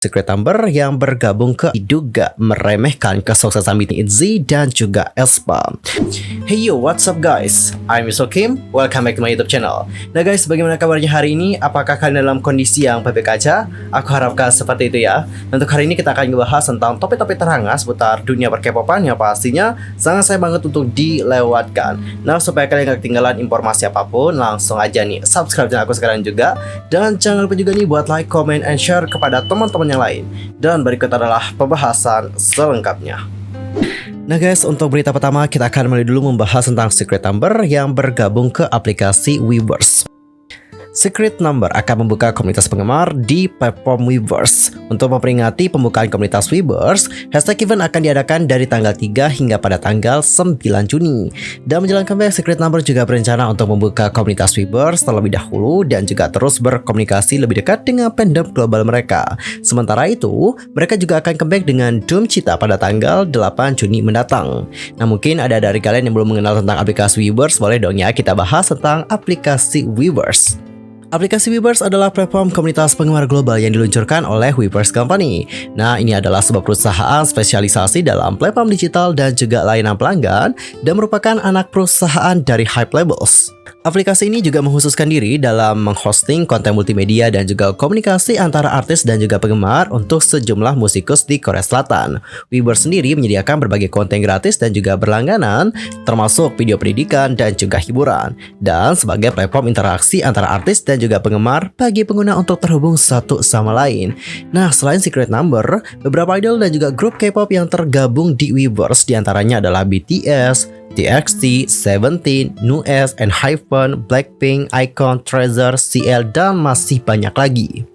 Secret Number yang bergabung ke diduga meremehkan kesuksesan BTS ITZY dan juga aespa. Hey yo, what's up guys? I'm Yuso Kim, welcome back to my YouTube channel. Nah guys, bagaimana kabarnya hari ini? Apakah kalian dalam kondisi yang baik-baik aja? Aku harapkan seperti itu ya. Untuk hari ini kita akan membahas tentang topik-topik terhangat seputar dunia per-K-popan yang pastinya sangat sayang banget untuk dilewatkan. Nah, supaya kalian gak ketinggalan informasi apapun, langsung aja nih subscribe channel aku sekarang juga. Dan jangan lupa juga nih buat like, comment, and share kepada teman-teman yang lain. Dan berikut adalah pembahasan selengkapnya. Nah guys, untuk berita pertama kita akan mulai dulu membahas tentang Secret Number yang bergabung ke aplikasi Weverse. Secret Number akan membuka komunitas penggemar di platform Weverse. Untuk memperingati pembukaan komunitas Weverse, hashtag event akan diadakan dari tanggal 3 hingga pada tanggal 9 Juni. Dan menjelang comeback, Secret Number juga berencana untuk membuka komunitas Weverse terlebih dahulu dan juga terus berkomunikasi lebih dekat dengan fandom global mereka. Sementara itu, mereka juga akan comeback dengan Doom Cheetah pada tanggal 8 Juni mendatang. Nah, mungkin ada dari kalian yang belum mengenal tentang aplikasi Weverse, boleh dong ya kita bahas tentang aplikasi Weverse. Aplikasi Weverse adalah platform komunitas penggemar global yang diluncurkan oleh Weverse Company. Nah, ini adalah sebuah perusahaan spesialisasi dalam platform digital dan juga layanan pelanggan dan merupakan anak perusahaan dari Hype Labels. Aplikasi ini juga mengkhususkan diri dalam menghosting konten multimedia dan juga komunikasi antara artis dan juga penggemar untuk sejumlah musikus di Korea Selatan. Weverse sendiri menyediakan berbagai konten gratis dan juga berlangganan, termasuk video pendidikan dan juga hiburan. Dan sebagai platform interaksi antara artis dan juga penggemar bagi pengguna untuk terhubung satu sama lain. Nah, selain Secret Number, beberapa idol dan juga grup K-pop yang tergabung di Weverse diantaranya adalah BTS, TXT, Seventeen, NU'EST, ENHYPEN, Blackpink, iKON, Treasure, CL, dan masih banyak lagi.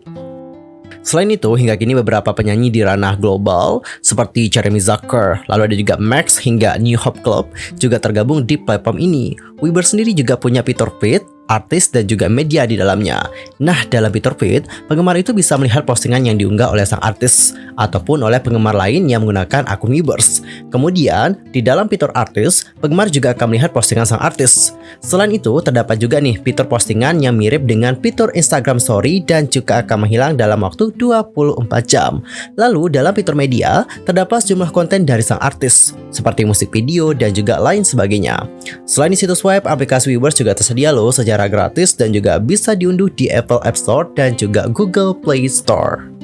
Selain itu, hingga kini beberapa penyanyi di ranah global seperti Jeremy Zucker, lalu ada juga Max hingga New Hope Club juga tergabung di platform ini. Weverse sendiri juga punya fitur feed, artis dan juga media di dalamnya. Nah, dalam fitur feed, penggemar itu bisa melihat postingan yang diunggah oleh sang artis ataupun oleh penggemar lain yang menggunakan akun Weverse. Kemudian, di dalam fitur artis, penggemar juga akan melihat postingan sang artis. Selain itu, terdapat juga nih fitur postingan yang mirip dengan fitur Instagram Story dan juga akan menghilang dalam waktu 24 jam. Lalu, dalam fitur media, terdapat sejumlah konten dari sang artis, seperti musik video dan juga lain sebagainya. Selain di situs web, aplikasi Weverse juga tersedia loh secara gratis dan juga bisa diunduh di Apple App Store dan juga Google Play Store.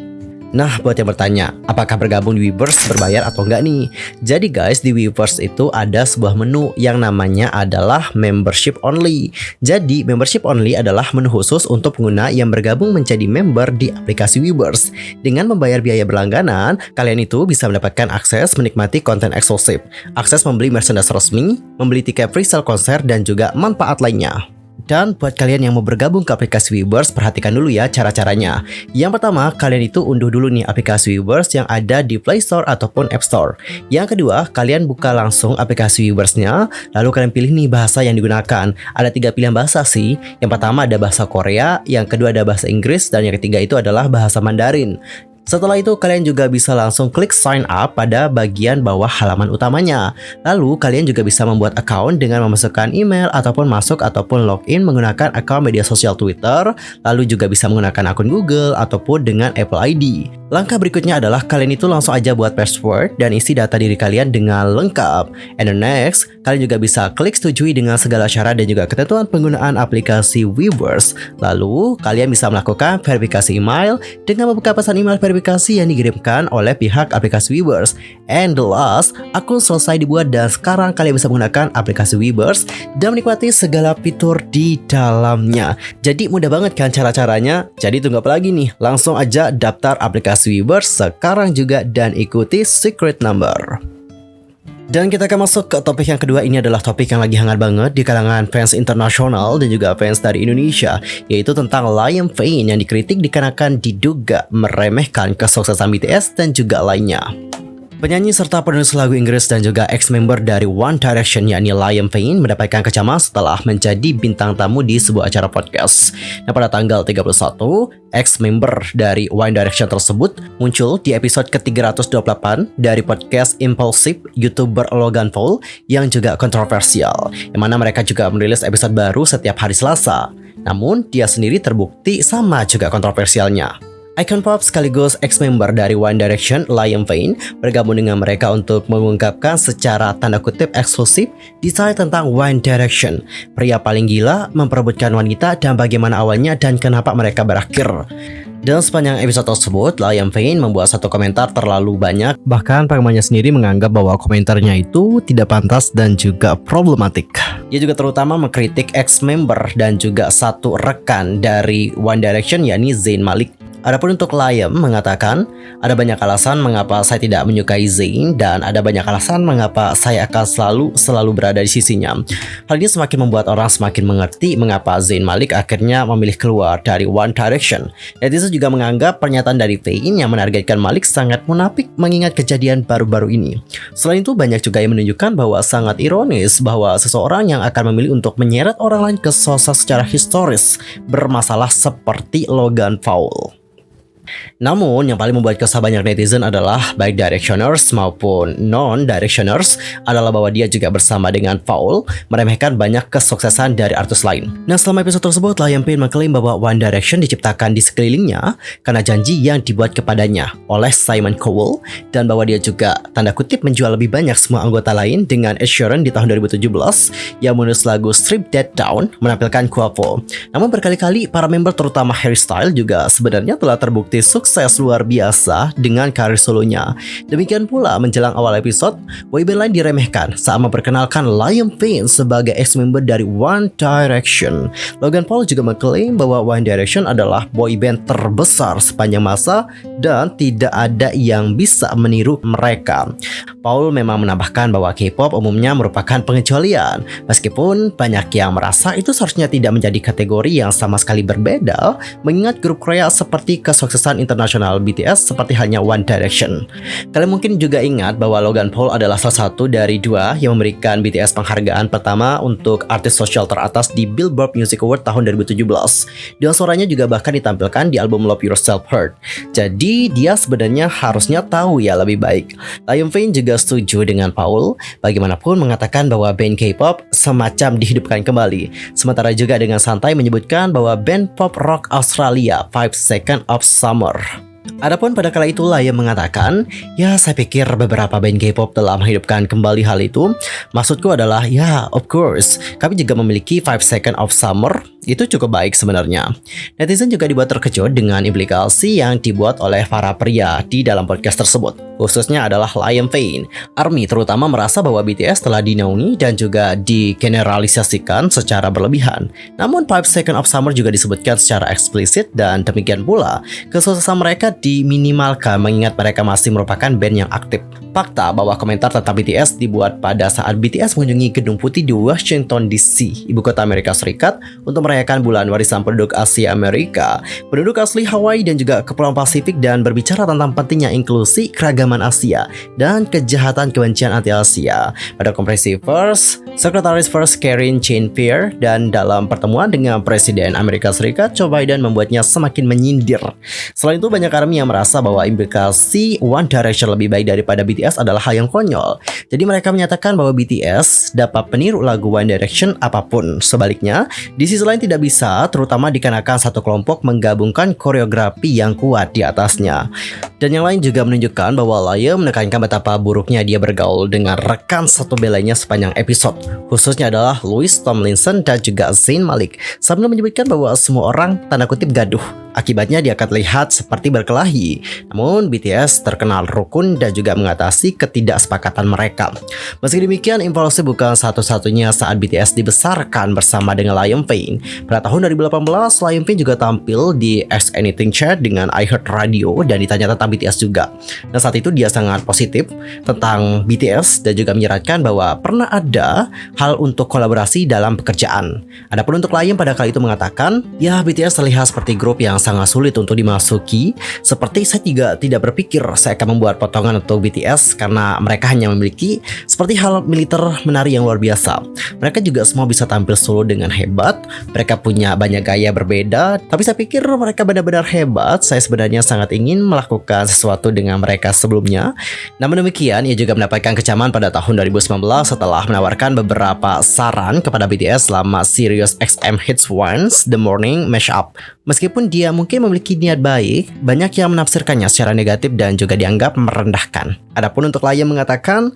Nah, buat yang bertanya, apakah bergabung di Weverse berbayar atau enggak nih? Jadi guys, di Weverse itu ada sebuah menu yang namanya adalah Membership Only. Jadi, Membership Only adalah menu khusus untuk pengguna yang bergabung menjadi member di aplikasi Weverse. Dengan membayar biaya berlangganan, kalian itu bisa mendapatkan akses menikmati konten eksklusif, akses membeli merchandise resmi, membeli tiket pre-sale konser, dan juga manfaat lainnya. Dan buat kalian yang mau bergabung ke aplikasi Weverse, perhatikan dulu ya cara-caranya. Yang pertama, kalian itu unduh dulu nih aplikasi Weverse yang ada di Play Store ataupun App Store. Yang kedua, kalian buka langsung aplikasi Weverse-nya, lalu kalian pilih nih bahasa yang digunakan. Ada 3 pilihan bahasa sih. Yang pertama ada bahasa Korea, yang kedua ada bahasa Inggris, dan yang ketiga itu adalah bahasa Mandarin. Setelah itu kalian juga bisa langsung klik sign up pada bagian bawah halaman utamanya. Lalu kalian juga bisa membuat account dengan memasukkan email ataupun masuk ataupun login menggunakan account media sosial Twitter. Lalu juga bisa menggunakan akun Google ataupun dengan Apple ID. Langkah berikutnya adalah kalian itu langsung aja buat password dan isi data diri kalian dengan lengkap. And the next, kalian juga bisa klik setujui dengan segala syarat dan juga ketentuan penggunaan aplikasi Weverse. Lalu kalian bisa melakukan verifikasi email dengan membuka pesan email verifikasi yang dikirimkan oleh pihak aplikasi Weverse. And the last, akun selesai dibuat dan sekarang kalian bisa menggunakan aplikasi Weverse dan menikmati segala fitur di dalamnya. Jadi mudah banget kan cara-caranya? Jadi tunggu apa lagi nih? Langsung aja daftar aplikasi Weverse sekarang juga dan ikuti Secret Number. Dan kita akan masuk ke topik yang kedua. Ini adalah topik yang lagi hangat banget di kalangan fans internasional dan juga fans dari Indonesia, yaitu tentang Liam Payne yang dikritik dikarenakan diduga meremehkan kesuksesan BTS dan juga lainnya. Penyanyi serta penulis lagu Inggris dan juga ex-member dari One Direction yakni Liam Payne mendapatkan kecaman setelah menjadi bintang tamu di sebuah acara podcast. Nah, pada tanggal 31, ex-member dari One Direction tersebut muncul di episode ke-328 dari podcast Impulsive YouTuber Logan Paul yang juga kontroversial, yang mana mereka juga merilis episode baru setiap hari Selasa. Namun, dia sendiri terbukti sama juga kontroversialnya. Icon pop sekaligus ex-member dari One Direction, Liam Payne, bergabung dengan mereka untuk mengungkapkan secara tanda kutip eksklusif desain tentang One Direction, pria paling gila, memperebutkan wanita, dan bagaimana awalnya dan kenapa mereka berakhir. Dalam sepanjang episode tersebut, Liam Payne membuat satu komentar terlalu banyak. Bahkan penggemarnya sendiri menganggap bahwa komentarnya itu tidak pantas dan juga problematik. Dia juga terutama mengkritik ex-member dan juga satu rekan dari One Direction, yakni Zayn Malik. Adapun untuk Liam mengatakan, ada banyak alasan mengapa saya tidak menyukai Zayn dan ada banyak alasan mengapa saya akan selalu berada di sisinya. Hal ini semakin membuat orang semakin mengerti mengapa Zayn Malik akhirnya memilih keluar dari One Direction. Netizen juga menganggap pernyataan dari Payne yang menargetkan Malik sangat munafik mengingat kejadian baru-baru ini. Selain itu, banyak juga yang menunjukkan bahwa sangat ironis bahwa seseorang yang akan memilih untuk menyeret orang lain ke sosok secara historis bermasalah seperti Logan Paul. Namun, yang paling membuat kesal banyak netizen adalah baik Directioners maupun non-Directioners adalah bahwa dia juga bersama dengan Paul meremehkan banyak kesuksesan dari artis lain. Nah, selama episode tersebut, Liam Payne mengklaim bahwa One Direction diciptakan di sekelilingnya karena janji yang dibuat kepadanya oleh Simon Cowell dan bahwa dia juga tanda kutip menjual lebih banyak semua anggota lain dengan Ed Sheeran di tahun 2017 yang menulis lagu Strip That Down menampilkan Quavo. Namun berkali-kali para member terutama Harry Styles juga sebenarnya telah terbukti sukses luar biasa dengan karir solonya. Demikian pula menjelang awal episode, boyband lain diremehkan saat memperkenalkan Liam Payne sebagai ex-member dari One Direction. Logan Paul juga mengklaim bahwa One Direction adalah boyband terbesar sepanjang masa dan tidak ada yang bisa meniru mereka. Paul memang menambahkan bahwa K-pop umumnya merupakan pengecualian, meskipun banyak yang merasa itu seharusnya tidak menjadi kategori yang sama sekali berbeda, mengingat grup Korea seperti kesuksesan internasional BTS seperti halnya One Direction. Kalian mungkin juga ingat bahwa Logan Paul adalah salah satu dari dua yang memberikan BTS penghargaan pertama untuk artis sosial teratas di Billboard Music Award tahun 2017. Dan suaranya juga bahkan ditampilkan di album Love Yourself Hurt. Jadi dia sebenarnya harusnya tahu ya lebih baik. Liam Payne juga setuju dengan Paul, bagaimanapun mengatakan bahwa band K-pop semacam dihidupkan kembali. Sementara juga dengan santai menyebutkan bahwa band pop rock Australia 5 Seconds of Summer. Adapun pada kala itulah yang mengatakan, ya saya pikir beberapa band K-pop telah menghidupkan kembali hal itu. Maksudku adalah, ya of course, kami juga memiliki 5 Seconds of Summer. Itu cukup baik sebenarnya. Netizen juga dibuat terkejut dengan implikasi yang dibuat oleh para pria di dalam podcast tersebut. Khususnya adalah Liam Payne. ARMY terutama merasa bahwa BTS telah dinaungi dan juga digeneralisasikan secara berlebihan. Namun 5 Seconds of Summer juga disebutkan secara eksplisit dan demikian pula kesuksesan mereka diminimalkan mengingat mereka masih merupakan band yang aktif. Fakta bahwa komentar tentang BTS dibuat pada saat BTS mengunjungi Gedung Putih di Washington DC, ibu kota Amerika Serikat, untuk merayakan bulan warisan penduduk Asia Amerika, penduduk asli Hawaii dan juga Kepulauan Pasifik, dan berbicara tentang pentingnya inklusi, keragaman Asia, dan kejahatan kebencian anti-Asia. Pada konferensi pers, Sekretaris Pers Karine Jean-Pierre dan dalam pertemuan dengan Presiden Amerika Serikat Joe Biden membuatnya semakin menyindir. Selain itu, banyak ARMY yang merasa bahwa implikasi One Direction lebih baik daripada BTS adalah hal yang konyol. Jadi mereka menyatakan bahwa BTS dapat meniru lagu One Direction apapun. Sebaliknya, di sisi lain tidak bisa, terutama dikarenakan satu kelompok menggabungkan koreografi yang kuat di atasnya. Dan yang lain juga menunjukkan bahwa Liam menekankan betapa buruknya dia bergaul dengan rekan satu belanya sepanjang episode. Khususnya adalah Louis Tomlinson dan juga Zayn Malik, sambil menyebutkan bahwa semua orang tanda kutip gaduh. Akibatnya dia akan terlihat seperti berkelahi. Namun BTS terkenal rukun dan juga mengatasi ketidaksepakatan mereka. Meski demikian, impulsif bukan satu-satunya saat BTS dibesarkan bersama dengan Liam Payne. Pada tahun 2018, Liam Payne juga tampil di Ask Anything Chat dengan iHeart Radio dan ditanya tentang BTS juga. Dan saat itu dia sangat positif tentang BTS dan juga menyeratkan bahwa pernah ada hal untuk kolaborasi dalam pekerjaan. Adapun untuk Liam pada kali itu mengatakan, ya BTS terlihat seperti grup yang sangat sulit untuk dimasuki. Seperti saya juga tidak berpikir saya akan membuat potongan untuk BTS karena mereka hanya memiliki seperti hal militer menari yang luar biasa. Mereka juga semua bisa tampil solo dengan hebat. Mereka punya banyak gaya berbeda, tapi saya pikir mereka benar-benar hebat. Saya sebenarnya sangat ingin melakukan sesuatu dengan mereka sebelumnya. Namun demikian, ia juga mendapatkan kecaman pada tahun 2019 setelah menawarkan beberapa saran kepada BTS selama Sirius XM Hits Once The Morning Mashup. Meskipun dia mungkin memiliki niat baik, banyak yang menafsirkannya secara negatif dan juga dianggap merendahkan. Adapun untuk Liam mengatakan,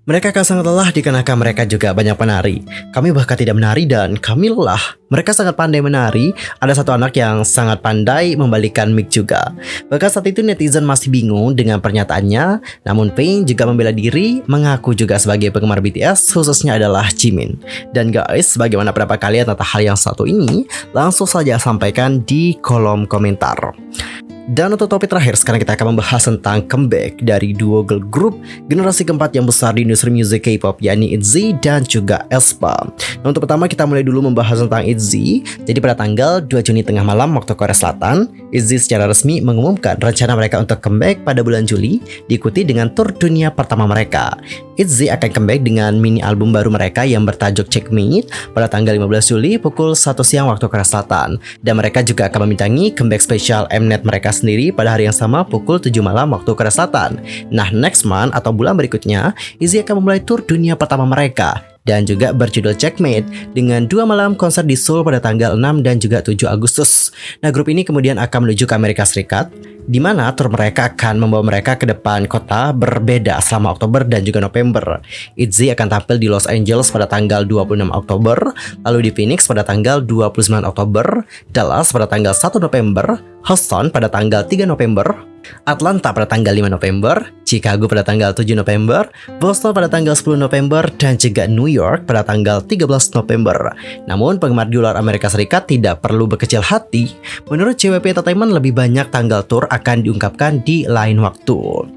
mereka akan sangat lelah dikarenakan mereka juga banyak menari. Kami bahkan tidak menari dan kami lelah. Mereka sangat pandai menari, ada satu anak yang sangat pandai membalikkan mic juga. Bahkan saat itu netizen masih bingung dengan pernyataannya, namun Pain juga membela diri, mengaku juga sebagai penggemar BTS, khususnya adalah Jimin. Dan guys, bagaimana pendapat kalian tentang hal yang satu ini? Langsung saja sampaikan di kolom komentar. Dan untuk topik terakhir, sekarang kita akan membahas tentang comeback dari duo girl group generasi keempat yang besar di industri musik K-pop, yakni ITZY dan juga aespa. Nah, untuk pertama kita mulai dulu membahas tentang ITZY. Jadi pada tanggal 2 Juni tengah malam waktu Korea Selatan, ITZY secara resmi mengumumkan rencana mereka untuk comeback pada bulan Juli, diikuti dengan tur dunia pertama mereka. ITZY akan comeback dengan mini album baru mereka yang bertajuk Checkmate pada tanggal 15 Juli pukul 1 siang waktu Korea Selatan. Dan mereka juga akan membintangi comeback spesial Mnet mereka sendiri pada hari yang sama pukul 7 malam waktu Korea Selatan. Nah, next month atau bulan berikutnya, ITZY akan memulai tur dunia pertama mereka dan juga berjudul Checkmate dengan 2 malam konser di Seoul pada tanggal 6 dan juga 7 Agustus. Nah, grup ini kemudian akan menuju ke Amerika Serikat, di mana tur mereka akan membawa mereka ke depan kota berbeda selama Oktober dan juga November. ITZY akan tampil di Los Angeles pada tanggal 26 Oktober, lalu di Phoenix pada tanggal 29 Oktober, Dallas pada tanggal 1 November, Houston pada tanggal 3 November, Atlanta pada tanggal 5 November, Chicago pada tanggal 7 November, Boston pada tanggal 10 November, dan juga New York pada tanggal 13 November. Namun penggemar di luar Amerika Serikat tidak perlu berkecil hati. Menurut JYP Entertainment, lebih banyak tanggal tur akan diungkapkan di lain waktu.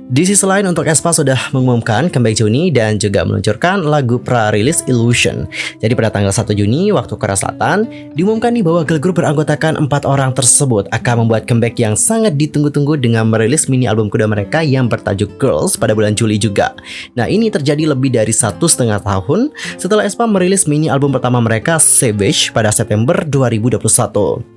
Di sisi lain, untuk aespa sudah mengumumkan comeback Juni dan juga meluncurkan lagu pra-rilis Illusion. Jadi pada tanggal 1 Juni waktu Korea Selatan, diumumkan nih bahwa girl group beranggotakan 4 orang tersebut akan membuat comeback yang sangat ditunggu-tunggu dengan merilis mini album kedua mereka yang bertajuk Girls pada bulan Juli juga. Nah, ini terjadi lebih dari 1,5 tahun setelah aespa merilis mini album pertama mereka Savage pada September 2021.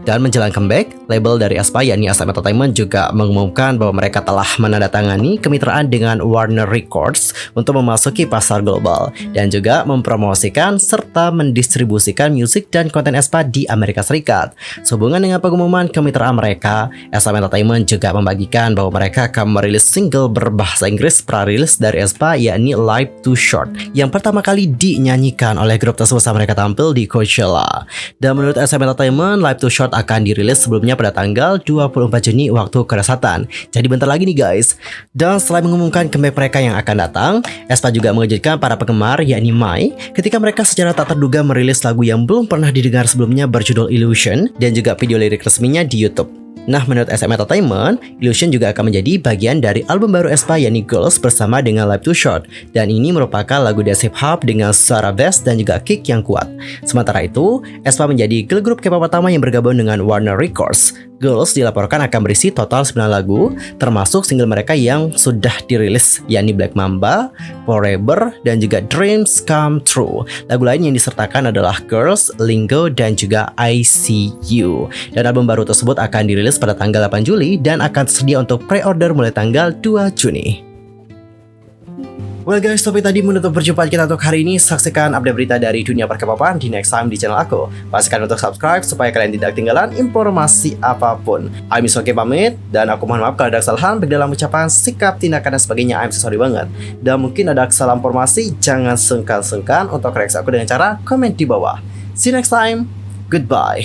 Dan menjelang comeback, label dari aespa yakni SM Entertainment juga mengumumkan bahwa mereka telah menandatangani kemitraan dengan Warner Records untuk memasuki pasar global dan juga mempromosikan serta mendistribusikan musik dan konten aespa di Amerika Serikat. Sehubungan dengan pengumuman kemitraan mereka, SM Entertainment juga membagikan bahwa mereka akan merilis single berbahasa Inggris pra-rilis dari aespa yakni Life Too Short yang pertama kali dinyanyikan oleh grup tersebut saat mereka tampil di Coachella. Dan menurut SM Entertainment, Life Too Short akan dirilis sebelumnya pada tanggal 24 Juni waktu Korea Selatan. Jadi bentar lagi nih guys. Dan setelah mengumumkan comeback mereka yang akan datang, aespa juga mengejutkan para penggemar yakni Mai ketika mereka secara tak terduga merilis lagu yang belum pernah didengar sebelumnya berjudul Illusion dan juga video lirik resminya di YouTube. Nah, menurut SM Entertainment, Illusion juga akan menjadi bagian dari album baru aespa yakni Girls bersama dengan Life Too Short. Dan ini merupakan lagu dance hip hop dengan suara bass dan juga kick yang kuat. Sementara itu, aespa menjadi girl group K-pop pertama yang bergabung dengan Warner Records. Girls dilaporkan akan berisi total 9 lagu, termasuk single mereka yang sudah dirilis, yakni Black Mamba, Forever, dan juga Dreams Come True. Lagu lain yang disertakan adalah Girls, Lingo, dan juga I See You. Dan album baru tersebut akan dirilis pada tanggal 8 Juli dan akan tersedia untuk pre-order mulai tanggal 2 Juni. Well guys, topik tadi menutup perjumpaan kita untuk hari ini. Saksikan update berita dari dunia perkepopan di next time di channel aku. Pastikan untuk subscribe supaya kalian tidak ketinggalan informasi apapun. I'm Soke pamit, dan aku mohon maaf kalau ada kesalahan baik dalam ucapan, sikap, tindakan, dan sebagainya. I'm so sorry banget. Dan mungkin ada kesalahan informasi, jangan sungkan-sungkan untuk koreksi aku dengan cara komen di bawah. See you next time. Goodbye.